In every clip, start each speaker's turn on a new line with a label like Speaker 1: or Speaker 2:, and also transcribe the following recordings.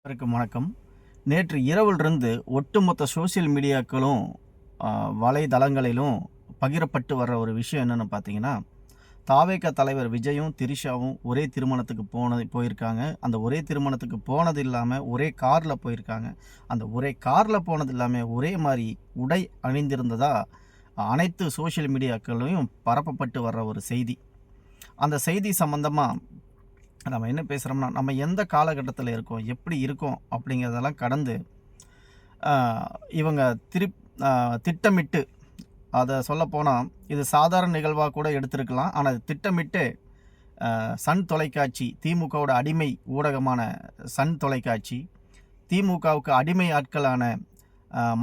Speaker 1: அனைவருக்கும் வணக்கம். நேற்று இரவிலிருந்து ஒட்டுமொத்த சோசியல் மீடியாக்களும் வலைதளங்களிலும் பகிரப்பட்டு வர்ற ஒரு விஷயம் என்னென்னு பார்த்தீங்கன்னா, தாவேகா தலைவர் விஜயும் திரிஷாவும் ஒரே திருமணத்துக்கு போயிருக்காங்க. அந்த ஒரே திருமணத்துக்கு போனது இல்லாமல் ஒரே காரில் போயிருக்காங்க. அந்த ஒரே காரில் போனது இல்லாமல் ஒரே மாதிரி உடை அணிந்திருந்ததா அனைத்து சோசியல் மீடியாக்களையும் பரப்பப்பட்டு வர்ற ஒரு செய்தி. அந்த செய்தி சம்பந்தமாக நம்ம என்ன பேசுகிறோம்னா, நம்ம எந்த காலகட்டத்தில் இருக்கோம், எப்படி இருக்கோம் அப்படிங்கிறதெல்லாம் கடந்து இவங்க திட்டமிட்டு அதை சொல்லப்போனால் இது சாதாரண நிகழ்வாக கூட எடுத்திருக்கலாம். ஆனால் திட்டமிட்டு சன் தொலைக்காட்சி, திமுகவோட அடிமை ஊடகமான சன் தொலைக்காட்சி, திமுகவுக்கு அடிமை ஆட்களான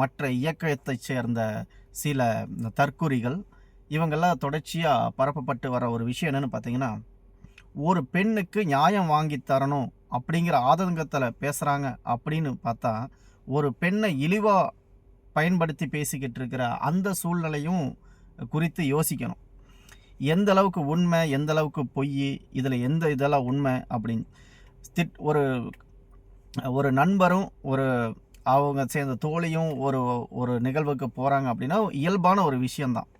Speaker 1: மற்ற இயக்கத்தைச் சேர்ந்த சில தற்குறிகள் இவங்கெல்லாம் தொடர்ச்சியாக பரப்பப்பட்டு வர ஒரு விஷயம் என்னென்னு பார்த்தீங்கன்னா, ஒரு பெண்ணுக்கு நியாயம் வாங்கி தரணும் அப்படிங்கிற ஆதங்கத்தில் பேசுகிறாங்க அப்படின்னு பார்த்தா, ஒரு பெண்ணை இழிவாக பயன்படுத்தி பேசிக்கிட்டு இருக்கிற அந்த சூழ்நிலையும் குறித்து யோசிக்கணும். எந்த அளவுக்கு உண்மை, எந்த அளவுக்கு பொய், இதில் இதெல்லாம் உண்மை அப்படின்னு ஒரு ஒரு நண்பரும் அவங்க சேர்ந்த தோழியும் ஒரு நிகழ்வுக்கு போகிறாங்க அப்படின்னா இயல்பான ஒரு விஷயந்தான்.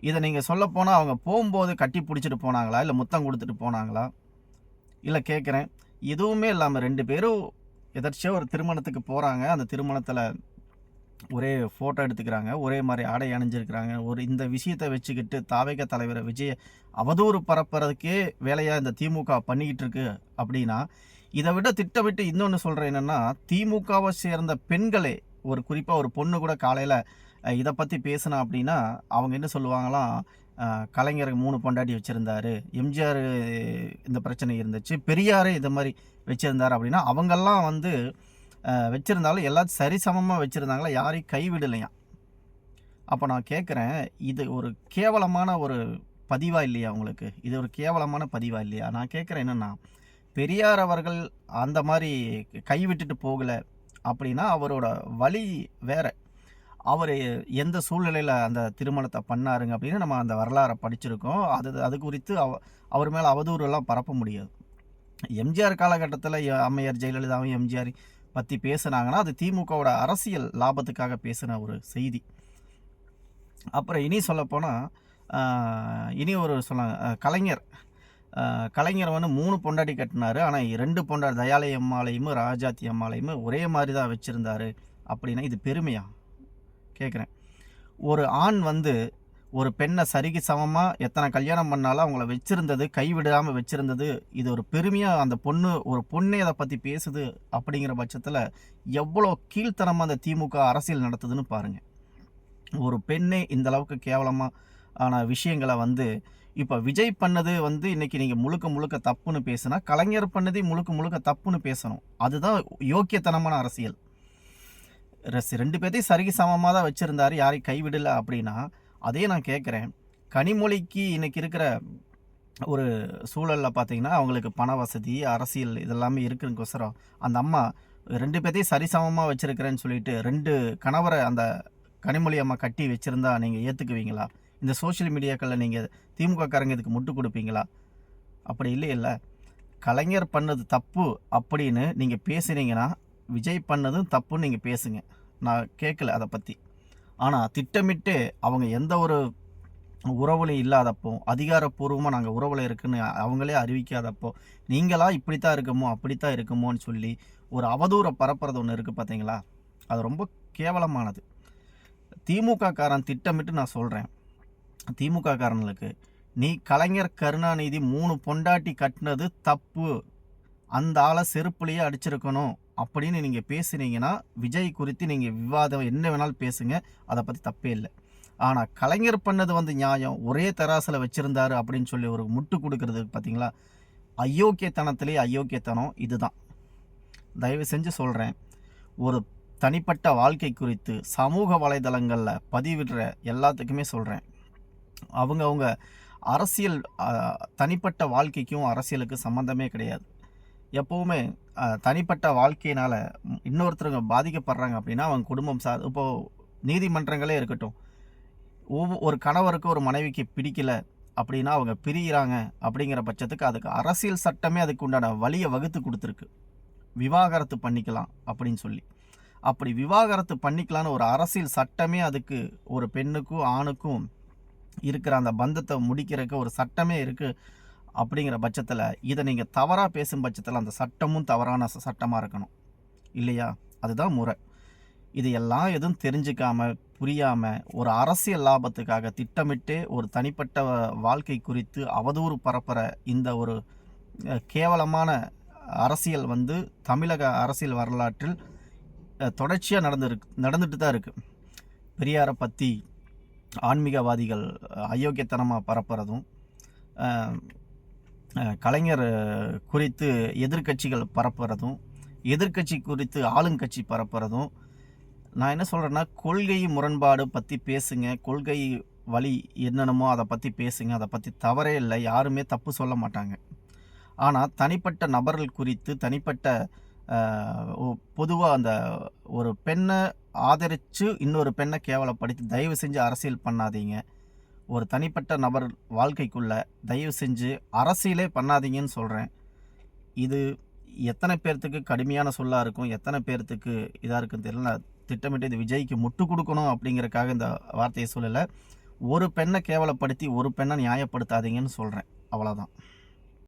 Speaker 1: இதை நீங்கள் சொல்லப்போனால் அவங்க போகும்போது கட்டி பிடிச்சிட்டு போனாங்களா, இல்லை முத்தம் கொடுத்துட்டு போனாங்களா, இல்லை கேட்குறேன். எதுவுமே இல்லாமல் 2 பேரும் எதர்ச்சியாக ஒரு திருமணத்துக்கு போகிறாங்க. அந்த திருமணத்தில் ஒரே ஃபோட்டோ எடுத்துக்கிறாங்க, ஒரே மாதிரி ஆடை அணிஞ்சிருக்கிறாங்க. இந்த விஷயத்தை வச்சுக்கிட்டு தாவேகா தலைவர் விஜய் அவதூறு பரப்புறதுக்கே வேலையாக இந்த திமுக பண்ணிக்கிட்டு இருக்கு அப்படின்னா, இதை விட திட்டமிட்டு இன்னொன்று சொல்கிறேன் என்னென்னா, திமுகவை சேர்ந்த பெண்களே குறிப்பாக ஒரு பொண்ணு கூட காலையில் இதை பற்றி பேசினா அப்படின்னா அவங்க என்ன சொல்லுவாங்களாம், கலைஞர் 3 பொண்டாட்டி வச்சுருந்தாரு, எம்ஜிஆர் இந்த பிரச்சனை இருந்துச்சு, பெரியார் இதை மாதிரி வச்சுருந்தார் அப்படின்னா அவங்கெல்லாம் வச்சுருந்தாலும் எல்லாத்தையும் சரிசமமாக வச்சுருந்தாங்களா, யாரையும் கைவிடலையா. அப்போ நான் கேட்குறேன், இது ஒரு கேவலமான ஒரு பதிவாக இல்லையா உங்களுக்கு? இது ஒரு கேவலமான பதிவாக இல்லையா? நான் கேட்குறேன் என்னென்னா, பெரியார் அவர்கள் அந்த மாதிரி கைவிட்டுட்டு போகலை அப்படின்னா அவரோட வழி வேறு. அவர் எந்த சூழ்நிலையில் அந்த திருமணத்தை பண்ணாருங்க அப்படின்னு நம்ம அந்த வரலாறை படிச்சிருக்கோம். அது குறித்து அவர் மேலே அவதூறுலாம் பரப்ப முடியாது. எம்ஜிஆர் காலகட்டத்தில் அம்மையார் ஜெயலலிதாவும் எம்ஜிஆர் பற்றி பேசுனாங்கன்னா அது திமுகவோட அரசியல் லாபத்துக்காக பேசின ஒரு செய்தி. அப்புறம் இனி சொல்லப்போனால் இனி கலைஞர் 3 பொண்டாட்டி கட்டினார். ஆனால் 2 பொண்டாட்டி தயாளி அம்மாளையும் ராஜாத்தி அம்மாளையும் ஒரே மாதிரி தான் வச்சுருந்தாரு அப்படின்னா இது பெருமையா கேட்குறேன். ஒரு ஆண் ஒரு பெண்ணை சரிக்கு சமமாக எத்தனை கல்யாணம் பண்ணாலும் அவங்கள வச்சுருந்தது, கைவிடாமல் வச்சுருந்தது, இது ஒரு பெருமையாக அந்த பொண்ணே அதை பற்றி பேசுது அப்படிங்கிற பட்சத்தில் எவ்வளோ கீழ்த்தனமாக அந்த திமுக அரசியல் நடத்துதுன்னு பாருங்கள். ஒரு பெண்ணே இந்த அளவுக்கு கேவலமான விஷயங்களை இப்போ விஜய் பண்ணது இன்றைக்கி நீங்கள் முழுக்க தப்புன்னு பேசுனா, கலைஞர் பண்ணதே முழுக்க தப்புன்னு பேசணும். அதுதான் யோக்கியத்தனமான அரசியல். 2 பேர்த்தையும் சரிக்கு சமமாக தான் வச்சுருந்தார், யாரையும் கைவிடலை அப்படின்னா, அதே நான் கேட்குறேன். கனிமொழிக்கு இன்றைக்கி இருக்கிற ஒரு சூழலில் பார்த்தீங்கன்னா அவங்களுக்கு பண வசதி, அரசியல் இதெல்லாமே இருக்குதுக்கோசரம் அந்த அம்மா 2 பேர்த்தையும் சரிசமமாக வச்சுருக்கிறேன்னு சொல்லிட்டு 2 கணவரை அந்த கனிமொழி அம்மா கட்டி வச்சுருந்தா நீங்கள் ஏற்றுக்குவீங்களா? இந்த சோஷியல் மீடியாக்களில் நீங்கள் திமுககாரங்க இதுக்கு முட்டு கொடுப்பீங்களா? அப்படி இல்லையில்ல. கலைஞர் பண்ணது தப்பு அப்படின்னு நீங்கள் பேசுனீங்கன்னா விஜய் பண்ணதும் தப்புன்னு நீங்கள் பேசுங்க, நான் கேட்கல அதை பற்றி. ஆனால் திட்டமிட்டு அவங்க எந்த ஒரு உறவுலையும் இல்லாதப்போ, அதிகாரப்பூர்வமாக நாங்கள் உறவில் இருக்குன்னு அவங்களே அறிவிக்காதப்போ, நீங்களாக இப்படித்தான் இருக்குமோ அப்படித்தான் இருக்குமோன்னு சொல்லி ஒரு அவதூறை பரப்புறது ஒன்று இருக்குது பார்த்தீங்களா, அது ரொம்ப கேவலமானது. திமுக காரன் திட்டமிட்டு நான் சொல்கிறேன், திமுக காரங்களுக்கு நீ கலைஞர் கருணாநிதி 3 பொண்டாட்டி கட்டினது தப்பு, அந்த ஆளை செருப்புலையே அடிச்சிருக்கணும் அப்படின்னு நீங்கள் பேசுனீங்கன்னா விஜய் குறித்து நீங்கள் விவாதம் என்ன வேணாலும் பேசுங்க, அதை பற்றி தப்பே இல்லை. ஆனால் கலைஞர் பண்ணது நியாயம், ஒரே தராசில் வச்சுருந்தாரு அப்படின்னு சொல்லி ஒரு முட்டு கொடுக்கறது பார்த்தீங்களா, அயோக்கியத்தனத்திலே அயோக்கியத்தனம் இதுதான். தயவு செஞ்சு சொல்கிறேன், ஒரு தனிப்பட்ட வாழ்க்கை குறித்து சமூக வலைதளங்களில் பதிவிடுற எல்லாத்துக்குமே சொல்கிறேன், அவங்க அரசியல் தனிப்பட்ட வாழ்க்கைக்கும் அரசியலுக்கு சம்மந்தமே கிடையாது. எப்போவுமே தனிப்பட்ட வாழ்க்கையினால் இன்னொருத்தருங்க பாதிக்கப்படுறாங்க அப்படின்னா அவங்க குடும்பம் இப்போது நீதிமன்றங்களே இருக்கட்டும், ஒரு கணவருக்கு ஒரு மனைவிக்கு பிடிக்கல அப்படின்னா அவங்க பிரிகிறாங்க அப்படிங்கிற பட்சத்துக்கு அதுக்கு அரசியல் சட்டமே அதுக்கு உண்டான வழியை வகுத்து கொடுத்துருக்கு. விவாகரத்து பண்ணிக்கலாம் அப்படின்னு சொல்லி. அப்படி விவாகரத்து பண்ணிக்கலான்னு ஒரு அரசியல் சட்டமே அதுக்கு ஒரு பெண்ணுக்கும் ஆணுக்கும் இருக்கிற அந்த பந்தத்தை முடிக்கிறதுக்கு ஒரு சட்டமே இருக்குது. அப்படிங்கிற பட்சத்தில் இதை நீங்கள் தவறாக பேசும் பட்சத்தில் அந்த சட்டமும் தவறான சட்டமாக இருக்கணும் இல்லையா? அதுதான் முறை. இதையெல்லாம் எதுவும் தெரிஞ்சுக்காமல் புரியாமல் ஒரு அரசியல் லாபத்துக்காக திட்டமிட்டே ஒரு தனிப்பட்ட வாழ்க்கை குறித்து அவதூறு பரப்புகிற இந்த ஒரு கேவலமான அரசியல் தமிழக அரசியல் வரலாற்றில் தொடர்ச்சியாக நடந்துட்டு தான் இருக்குது. பெரியாரை பற்றி ஆன்மீகவாதிகள் அயோக்கியத்தனமாக பரப்புறதும், கலைஞர் குறித்து எதிர்க்கட்சிகள் பரப்புறதும், எதிர்க்கட்சி குறித்து ஆளுங்கட்சி பரப்புறதும். நான் என்ன சொல்கிறேன்னா, கொள்கை முரண்பாடு பற்றி பேசுங்க, கொள்கை வழி என்னென்னமோ அதை பற்றி பேசுங்க, அதை பற்றி தவறே இல்லை, யாருமே தப்பு சொல்ல மாட்டாங்க. ஆனால் தனிப்பட்ட நபர்கள் குறித்து தனிப்பட்ட பொதுவாக அந்த ஒரு பெண்ணை ஆதரித்து இன்னொரு பெண்ணை கேவலப்படுத்தி தயவு செஞ்சு அரசியல் பண்ணாதீங்க. ஒரு தனிப்பட்ட நபர் வாழ்க்கைக்குள்ளே தயவு செஞ்சு அரசியலே பண்ணாதீங்கன்னு சொல்கிறேன். இது எத்தனை பேர்த்துக்கு கடுமையான சொல்லாக இருக்கும், எத்தனை பேர்த்துக்கு இதாக இருக்குன்னு தெரியல. நான் திட்டமிட்டு இது விஜய்க்கு முட்டு கொடுக்கணும் அப்படிங்கிறக்காக இந்த வார்த்தையை சொல்லலை. ஒரு பெண்ணை கேவலப்படுத்தி ஒரு பெண்ணை நியாயப்படுத்தாதீங்கன்னு சொல்கிறேன். அவ்வளோதான்.